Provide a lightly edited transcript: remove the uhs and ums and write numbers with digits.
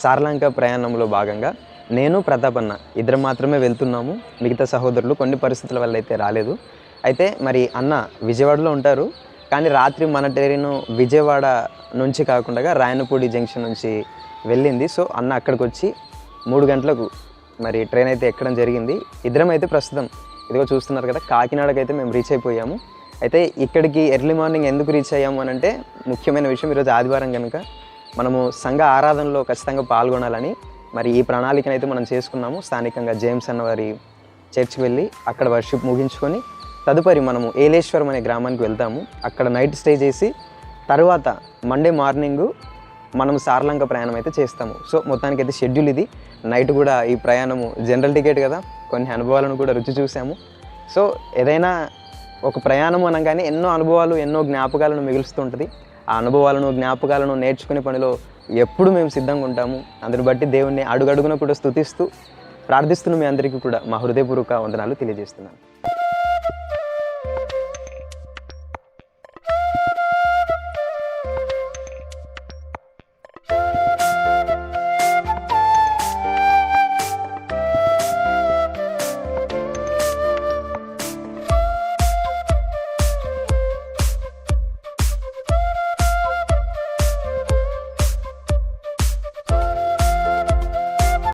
సార్లంక ప్రయాణంలో భాగంగా నేను ప్రతాప్ అన్న ఇద్దరం మాత్రమే వెళ్తున్నాము. మిగతా సహోదరులు కొన్ని పరిస్థితుల వల్ల అయితే రాలేదు. అయితే మరి అన్న విజయవాడలో ఉంటారు, కానీ రాత్రి మన ట్రైన్ విజయవాడ నుంచి కాకుండా రాయనపూడి జంక్షన్ నుంచి వెళ్ళింది. సో అన్న అక్కడికి వచ్చి 3 గంటలకు మరి ట్రైన్ అయితే ఎక్కడం జరిగింది. ఇద్దరం అయితే ప్రస్తుతం ఇదిగో చూస్తున్నారు కదా, కాకినాడకి అయితే మేము రీచ్ అయిపోయాము. అయితే ఇక్కడికి ఎర్లీ మార్నింగ్ ఎందుకు రీచ్ అయ్యాము అని అంటే, ముఖ్యమైన విషయం, ఈరోజు ఆదివారం కనుక మనము సంఘ ఆరాధనలో ఖచ్చితంగా పాల్గొనాలని మరి ఈ ప్రణాళికను అయితే మనం చేసుకున్నాము. స్థానికంగా జేమ్స్ అన్న వారి చర్చ్కి వెళ్ళి అక్కడ వర్షిప్ ముగించుకొని తదుపరి మనము ఏలేశ్వరం అనే గ్రామానికి వెళ్తాము. అక్కడ నైట్ స్టే చేసి తర్వాత మండే మార్నింగు మనం సార్లంక ప్రయాణం అయితే చేస్తాము. సో మొత్తానికి అయితే షెడ్యూల్ ఇది. నైట్ కూడా ఈ ప్రయాణము జనరల్ టికెట్ కదా, కొన్ని అనుభవాలను కూడా రుచి చూసాము. సో ఏదైనా ఒక ప్రయాణం అనగానే ఎన్నో అనుభవాలు, ఎన్నో జ్ఞాపకాలను మిగులుస్తుంటుంది. ఆ అనుభవాలను, జ్ఞాపకాలను నేర్చుకునే పనిలో ఎప్పుడు మేము సిద్ధంగా ఉంటాము. అందుని బట్టి దేవుణ్ణి అడుగడుగున కూడా స్తుతిస్తూ ప్రార్థిస్తున్న మీ అందరికీ కూడా మా హృదయపూర్వక వందనాలు తెలియజేస్తున్నాను.